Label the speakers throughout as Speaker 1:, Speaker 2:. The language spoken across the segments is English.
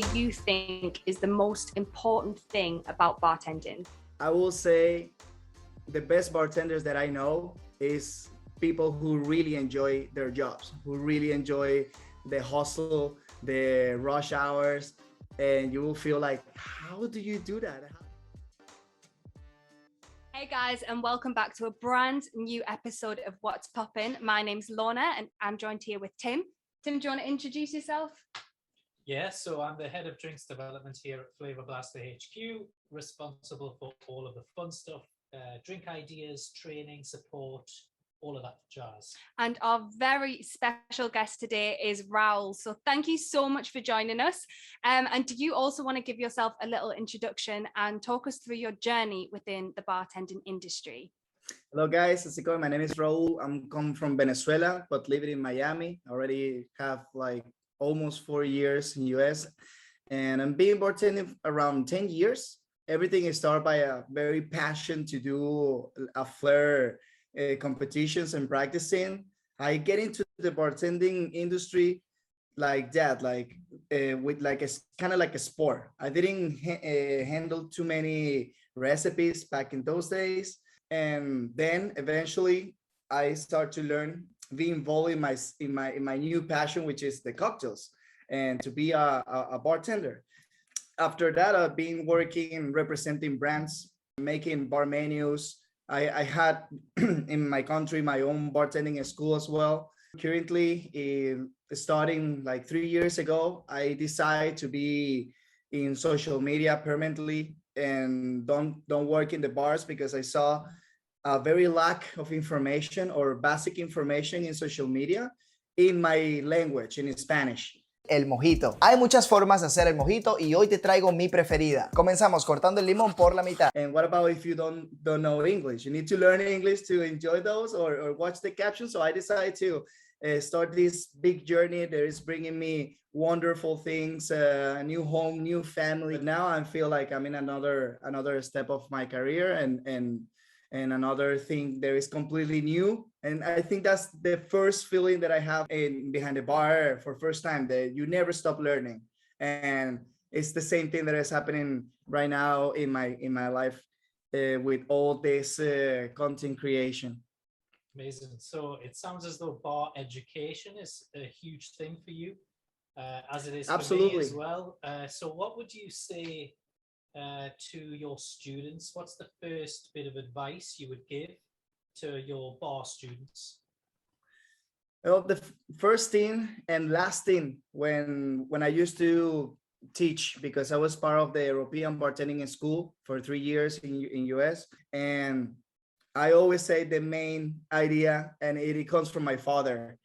Speaker 1: do you think is the most important thing about bartending?
Speaker 2: I will say the best bartenders that I know is people who really enjoy their jobs, who really enjoy the hustle, the rush hours, and you will feel like, how do you do that?
Speaker 1: Hey guys, and welcome back to a brand new episode of What's Poppin'. My name's Lorna, and I'm joined here with Tim. Tim, do you want to introduce yourself?
Speaker 3: Yeah, so I'm the head of drinks development here at Flavor Blaster HQ, responsible for all of the fun stuff, drink ideas, training, support, all of that jazz.
Speaker 1: And our very special guest today is Raoul. So thank you so much for joining us. And do you also want to give yourself a little introduction and talk us through your journey within the bartending industry?
Speaker 2: Hello guys, how's it going? My name is Raul. I'm come from Venezuela, but living in Miami. I already have like almost 4 years in US, and I'm being bartending around 10 years. Everything is started by a very passion to do a flair competitions and practicing. I get into the bartending industry like that, with like a kind of like a sport. I didn't handle too many recipes back in those days, and then eventually I start to learn, be involved in my new passion, which is the cocktails, and to be a bartender. After that, I've been working and representing brands, making bar menus. I had in my country my own bartending school as well. Currently, starting like 3 years ago, I decided to be in social media permanently and don't work in the bars because I saw a very lack of information or basic information in social media in my language, in Spanish.
Speaker 4: El mojito. Hay muchas formas de hacer el mojito y hoy te traigo mi preferida. Comenzamos cortando el limón por la mitad.
Speaker 2: And what about if you don't know English? You need to learn English to enjoy those or watch the captions. So I decided to start this big journey that is bringing me wonderful things, a new home, new family. Now I feel like I'm in another step of my career and another thing that is completely new. And I think that's the first feeling that I have behind the bar for first time, that you never stop learning. And it's the same thing that is happening right now in my life with all this content creation.
Speaker 3: Amazing. So it sounds as though bar education is a huge thing for you, as it is for
Speaker 2: Absolutely.
Speaker 3: me as well. So what would you say to your students? What's the first bit of advice you would give to your bar students?
Speaker 2: Well, the first thing and last thing, when I used to teach, because I was part of the European bartending school for 3 years in US, and I always say the main idea, and it comes from my father,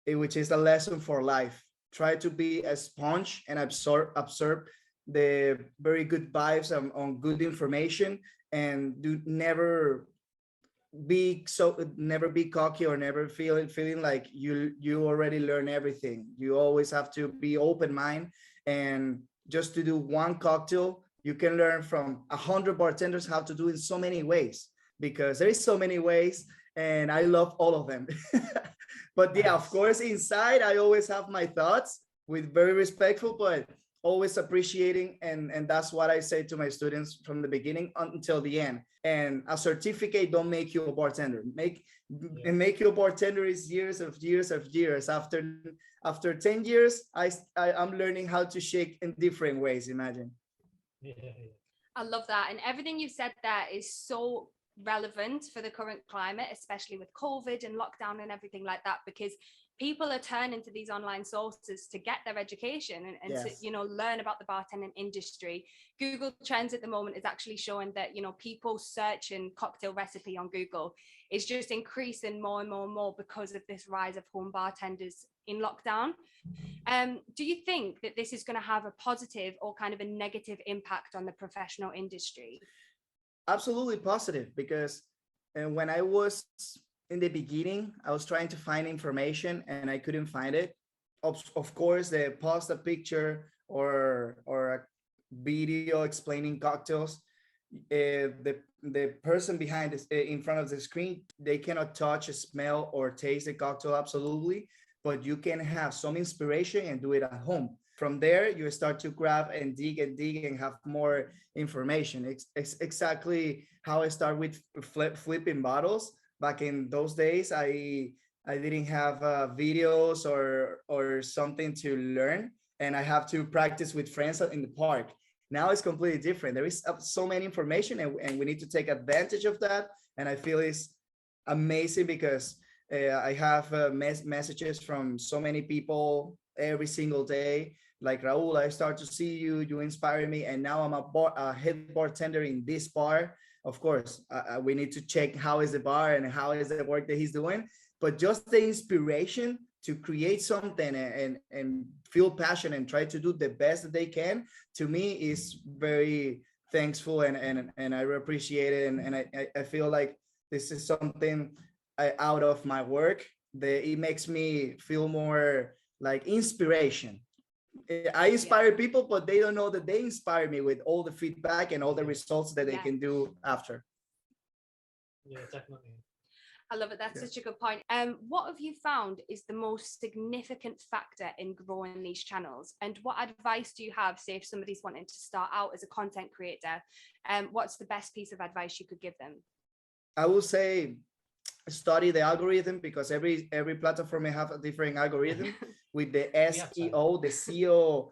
Speaker 2: which is a lesson for life. Try to be a sponge and absorb the very good vibes on good information, and never be cocky or never feeling like you already learn everything. You always have to be open mind, and just to do one cocktail, you can learn from 100 bartenders how to do it in so many ways, because there is so many ways and I love all of them. But yeah, of course, inside I always have my thoughts, with very respectful, but always appreciating, and that's what I say to my students from the beginning until the end. And a certificate don't make you a bartender. Make you a bartender is years of years. After 10 years, I'm learning how to shake in different ways. Imagine.
Speaker 3: Yeah.
Speaker 1: I love that. And everything you said there is so relevant for the current climate, especially with COVID and lockdown and everything like that, because people are turning to these online sources to get their education and
Speaker 2: Yes.
Speaker 1: to, learn about the bartending industry. Google Trends at the moment is actually showing that, people searching cocktail recipe on Google is just increasing more and more and more because of this rise of home bartenders in lockdown. Do you think that this is going to have a positive or kind of a negative impact on the professional industry?
Speaker 2: Absolutely positive, because when I was in the beginning, I was trying to find information and I couldn't find it. Of course, they post a picture or a video explaining cocktails. The person behind this, in front of the screen, they cannot touch, smell, or taste the cocktail absolutely. but you can have some inspiration and do it at home. From there, you start to grab and dig and have more information. It's exactly how I start with flipping bottles. Back in those days, I didn't have videos or something to learn, and I have to practice with friends in the park. Now it's completely different. There is so many information, and we need to take advantage of that. And I feel it's amazing because I have messages from so many people every single day. Like, Raul, I start to see you, you inspire me, and now I'm a head bartender in this bar. Of course, we need to check how is the bar and how is the work that he's doing. But just the inspiration to create something and feel passion and try to do the best that they can, to me is very thankful, and I appreciate it. And I feel like this is something out of my work that it makes me feel more like inspiration. I inspire people, but they don't know that they inspire me with all the feedback and all the results that they can do after.
Speaker 3: Yeah, definitely.
Speaker 1: I love it. That's such a good point. What have you found is the most significant factor in growing these channels? And what advice do you have, say, if somebody's wanting to start out as a content creator? What's the best piece of advice you could give them?
Speaker 2: I will say study the algorithm, because every platform may have a different algorithm with the SEO, the SEO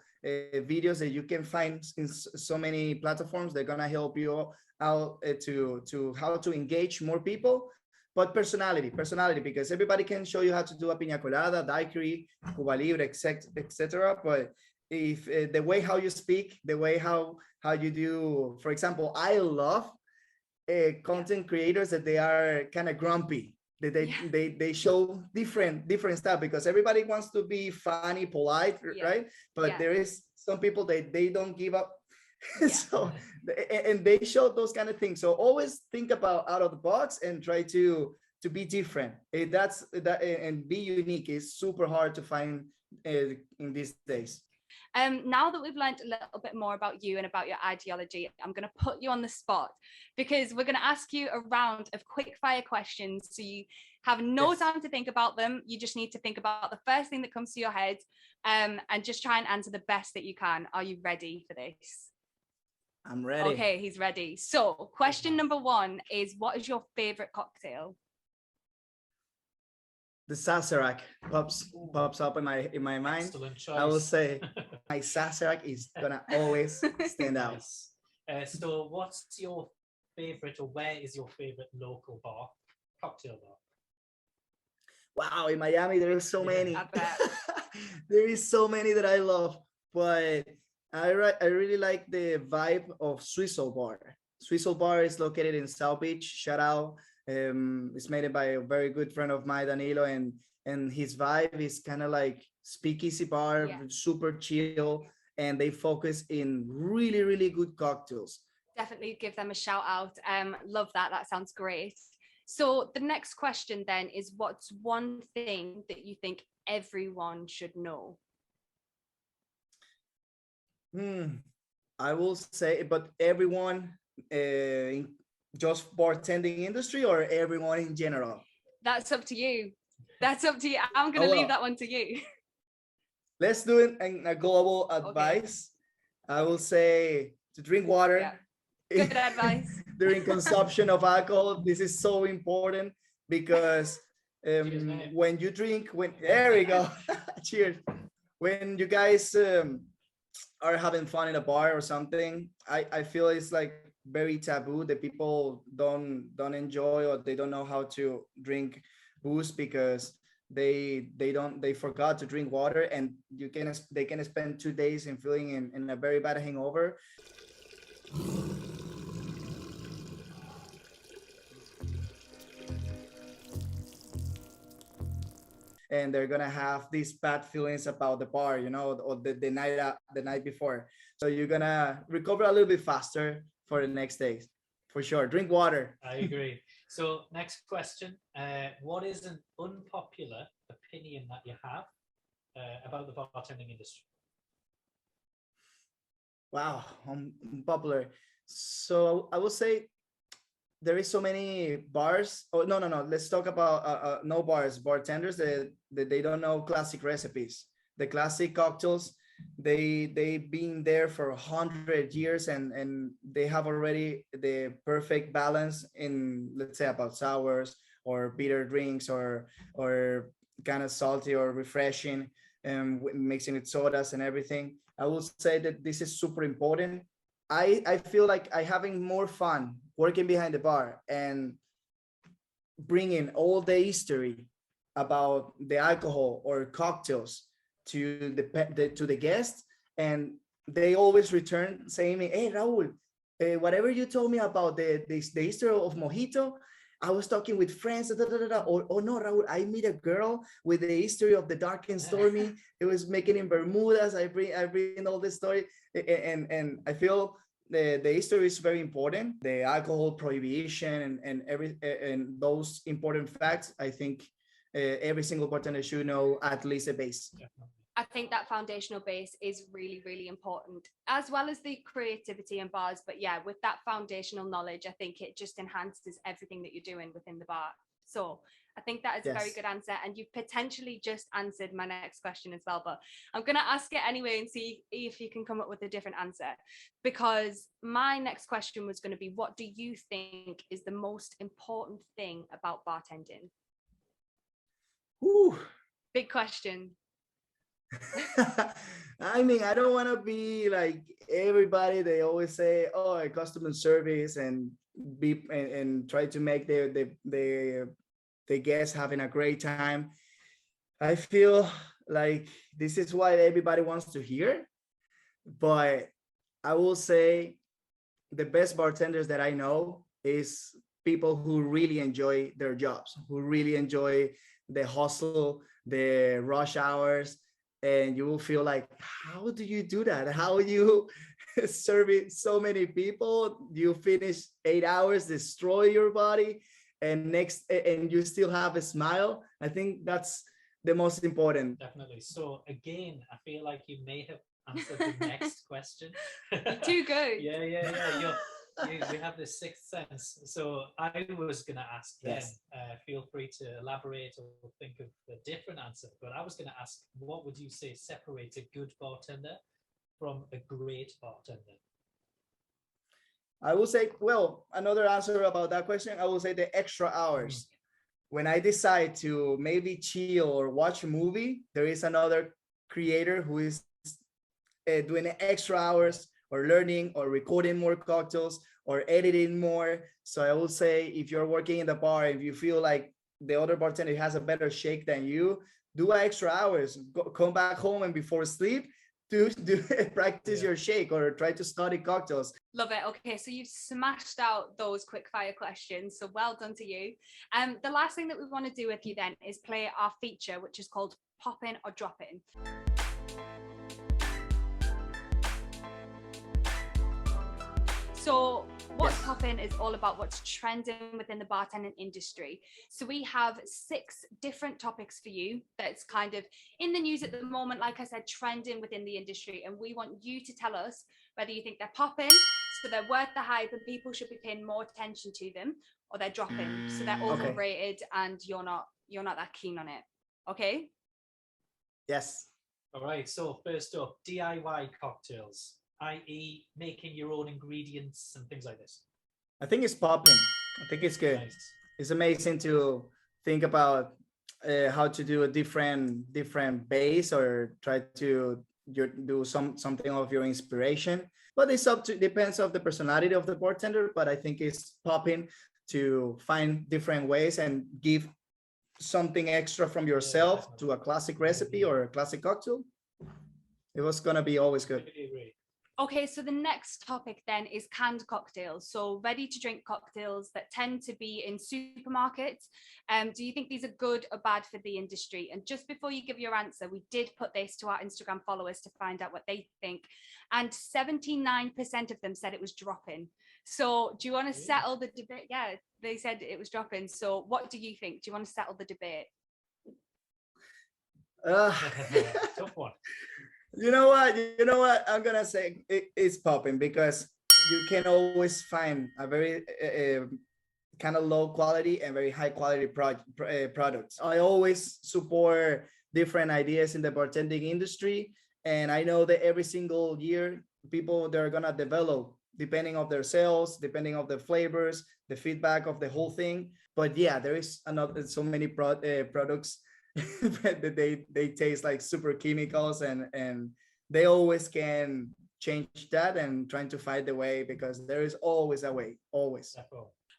Speaker 2: videos that you can find in so many platforms. They're gonna help you out to how to engage more people. But personality, because everybody can show you how to do a piña colada, daiquiri, Cuba Libre, etc. But if the way how you speak, the way how you do, for example, I love content creators that they are kind of grumpy, that they show different stuff, because everybody wants to be funny, polite, right? But there is some people that they don't give up. So and they show those kind of things. So always think about out of the box and try to be different. That's that, and be unique is super hard to find in these days.
Speaker 1: Now that we've learned a little bit more about you and about your ideology, I'm going to put you on the spot, because we're going to ask you a round of quick fire questions. So you have no time to think about them. You just need to think about the first thing that comes to your head, and just try and answer the best that you can. Are you ready for this?
Speaker 2: I'm ready.
Speaker 1: Okay, he's ready. So question number one is, what is your favorite cocktail?
Speaker 2: The Sazerac pops up in my mind.
Speaker 3: Excellent choice.
Speaker 2: I will say my Sazerac is gonna always stand out.
Speaker 3: So what's your favorite, or where is your favorite local cocktail bar?
Speaker 2: Wow, in Miami there is so many.
Speaker 1: I bet.
Speaker 2: There is so many that I love, but I really like the vibe of Swizzle Bar. Swizzle Bar is located in South Beach. Shout out. It's made by a very good friend of mine, Danilo, and his vibe is kind of like speakeasy bar, super chill, and they focus in really, really good cocktails.
Speaker 1: Definitely give them a shout out. Love that. That sounds great. So the next question then is, what's one thing that you think everyone should know?
Speaker 2: I will say, but everyone in just bartending industry, or everyone in general?
Speaker 1: That's up to you. That's up to you. I'm going to leave that one to you.
Speaker 2: Let's do it in a global advice. Okay. I will say to drink water.
Speaker 1: Yeah. Good advice.
Speaker 2: During consumption of alcohol. This is so important, because when you drink, there we go. Cheers. When you guys are having fun in a bar or something, I feel it's like very taboo that people don't enjoy, or they don't know how to drink booze, because they forgot to drink water, and they can spend 2 days in feeling in a very bad hangover. And they're gonna have these bad feelings about the bar, or the night before. So you're gonna recover a little bit faster for the next days, for sure. Drink water.
Speaker 3: I agree. So next question, what is an unpopular opinion that you have about the bartending industry?
Speaker 2: Wow, unpopular. So I will say there is so many bars. Oh, no. Let's talk about no bars, bartenders that they don't know classic recipes. The classic cocktails, they've been there for 100 years, and they have already the perfect balance in, let's say, about sours or bitter drinks, or kind of salty or refreshing, and mixing with sodas and everything. I will say that this is super important. I feel like I having more fun working behind the bar and bringing all the history about the alcohol or cocktails to to the guests, and they always return saying me, "Hey, Raul, whatever you told me about the history of mojito, I was talking with friends, da, da, da, da. Or no, Raul, I meet a girl with the history of the dark and stormy. It was making in Bermudas. I bring all this story, and I feel the history is very important. The alcohol prohibition and those important facts. I think every single bartender should know at least a base.
Speaker 1: I think that foundational base is really, really important, as well as the creativity in bars. But yeah, with that foundational knowledge, I think it just enhances everything that you're doing within the bar. So I think that is a very good answer. And you potentially just answered my next question as well, but I'm going to ask it anyway and see if you can come up with a different answer. Because my next question was going to be, what do you think is the most important thing about bartending?
Speaker 2: Ooh.
Speaker 1: Big question.
Speaker 2: I mean, I don't want to be like everybody. They always say, "Oh, customer service," and try to make the guests having a great time. I feel like this is what everybody wants to hear, but I will say the best bartenders that I know is people who really enjoy their jobs, who really enjoy the hustle, the rush hours. And you will feel like, how do you do that? How you serve so many people? You finish 8 hours, destroy your body, and you still have a smile. I think that's the most important.
Speaker 3: Definitely. So again, I feel like you may have answered the next question.
Speaker 1: You're too good.
Speaker 3: Yeah. We have this sixth sense. So I was going to ask then, feel free to elaborate or think of a different answer, but I was going to ask, what would you say separates a good bartender from a great bartender?
Speaker 2: I will say, well, another answer about that question, I will say the extra hours. When I decide to maybe chill or watch a movie, there is another creator who is doing extra hours, or learning, or recording more cocktails, or editing more. So I will say, if you're working in the bar, if you feel like the other bartender has a better shake than you, do extra hours. Come back home, and before sleep, do practice your shake, or try to study cocktails.
Speaker 1: Love it. Okay, so you've smashed out those quickfire questions, so well done to you. The last thing that we want to do with you then is play our feature, which is called Poppin' or Droppin'. So what's Poppin' is all about what's trending within the bartending industry. So we have 6 different topics for you that's kind of in the news at the moment, like I said, trending within the industry. And we want you to tell us whether you think they're popping, so they're worth the hype and people should be paying more attention to them, or they're dropping, so they're overrated and you're not that keen on it. Okay?
Speaker 2: Yes.
Speaker 3: All right, so first up, DIY cocktails, i.e. making your own ingredients and things like this.
Speaker 2: I think it's popping. I think it's good.
Speaker 3: Nice.
Speaker 2: It's amazing to think about how to do a different base, or try to do something of your inspiration. But it's depends of the personality of the bartender. But I think it's popping to find different ways and give something extra from yourself to a classic recipe or a classic cocktail. It was gonna be always good.
Speaker 1: Okay, so the next topic then is canned cocktails. So ready to drink cocktails that tend to be in supermarkets. Do you think these are good or bad for the industry? And just before you give your answer, we did put this to our Instagram followers to find out what they think. And 79% of them said it was dropping. So do you want to settle the debate? Yeah, they said it was dropping. So what do you think? Do you want to settle the debate?
Speaker 3: Tough one.
Speaker 2: You know what? I'm gonna say it's popping, because you can always find a very kind of low quality and very high quality products. I always support different ideas in the bartending industry, and I know that every single year people they're gonna develop depending of their sales, depending of the flavors, the feedback of the whole thing. But yeah, there is another so many products that they taste like super chemicals, and they always can change that and trying to find the way, because there is always a way, always.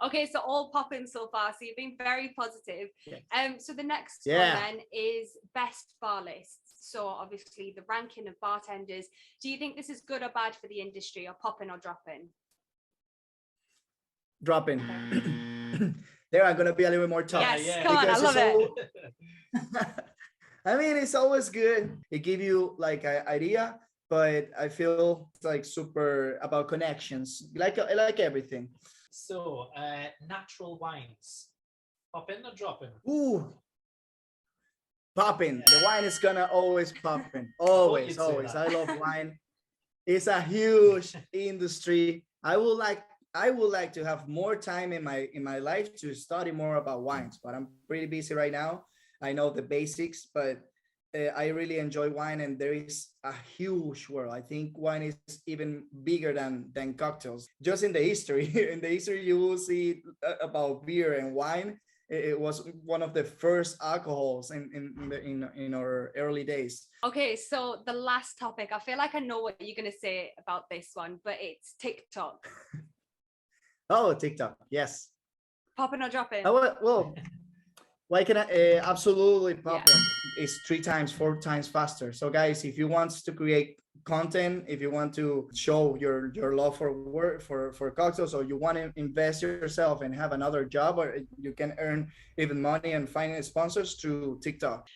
Speaker 1: Okay, so all popping so far. So you've been very positive.
Speaker 2: Yes.
Speaker 1: So the next one then is best bar lists. So obviously the ranking of bartenders. Do you think this is good or bad for the industry, or popping or dropping?
Speaker 2: Dropping. There I'm gonna be a little bit more tough.
Speaker 1: Yes, come on, I love it.
Speaker 2: I mean, it's always good. It gives you like an idea, but I feel it's like super about connections, like everything.
Speaker 3: So, natural wines, popping or dropping?
Speaker 2: Ooh, popping. The wine is gonna always popping. Always. I love wine. It's a huge industry. I would like to have more time in my life to study more about wines, but I'm pretty busy right now. I know the basics, but I really enjoy wine, and there is a huge world. I think wine is even bigger than cocktails. Just in the history, you will see about beer and wine. It was one of the first alcohols in our early days.
Speaker 1: Okay, so the last topic, I feel like I know what you're gonna say about this one, but it's TikTok.
Speaker 2: Oh, TikTok, yes.
Speaker 1: Popping or dropping?
Speaker 2: Oh, well, why can I? Absolutely popping. It's 3 times, 4 times faster. So guys, if you want to create content, if you want to show your love for work for cocktails, or you want to invest yourself and have another job, or you can earn even money and find sponsors through TikTok.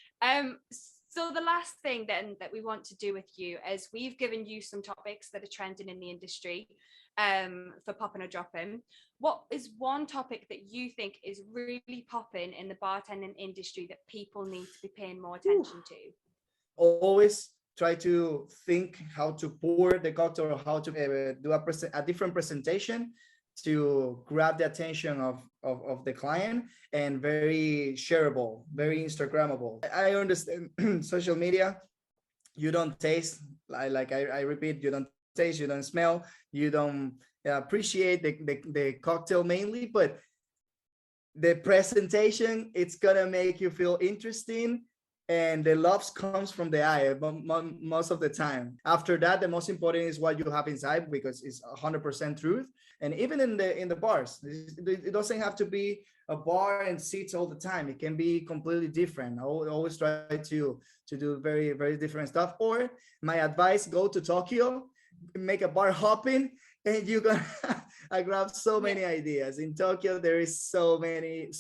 Speaker 1: So the last thing then that we want to do with you is we've given you some topics that are trending in the industry for popping or dropping. What is one topic that you think is really popping in the bartending industry that people need to be paying more attention to?
Speaker 2: Always try to think how to pour the cocktail, or how to do a different presentation to grab the attention of the client, and very shareable, very Instagrammable. I understand social media, you don't taste, like I repeat, you don't taste, you don't smell, you don't appreciate the cocktail mainly, but the presentation, it's gonna make you feel interesting, and the love comes from the eye most of the time. After that, the most important is what you have inside, because it's 100% truth. And even in the bars, it doesn't have to be a bar and seats all the time. It can be completely different. I always try to do very, very different stuff. Or my advice, go to Tokyo, make a bar hopping, and you're gonna I grabbed so many ideas. In Tokyo, there is so many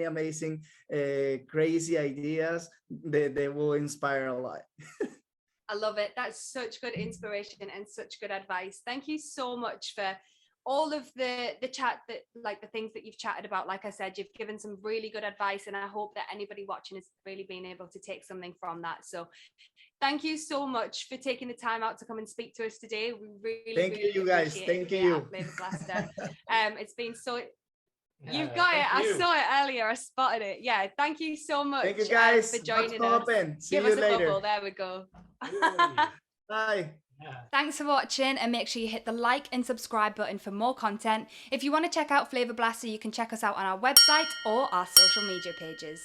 Speaker 2: amazing, crazy ideas that will inspire a lot.
Speaker 1: I love it. That's such good inspiration and such good advice. Thank you so much for all of the chat, that like the things that you've chatted about. Like I said, you've given some really good advice, and I hope that anybody watching is really being able to take something from that. So thank you so much for taking the time out to come and speak to us today. We really
Speaker 2: thank you guys. Thank you.
Speaker 1: Flavor Blaster. It's been so. You've got it. I saw it earlier. I spotted it. Yeah. Thank you so much.
Speaker 2: Thank you guys
Speaker 1: for joining us.
Speaker 2: See
Speaker 1: Give
Speaker 2: you
Speaker 1: us a
Speaker 2: later.
Speaker 1: bubble. There we go.
Speaker 2: Bye.
Speaker 1: Thanks for watching, and make sure you hit the like and subscribe button for more content. If you want to check out Flavor Blaster, you can check us out on our website or our social media pages.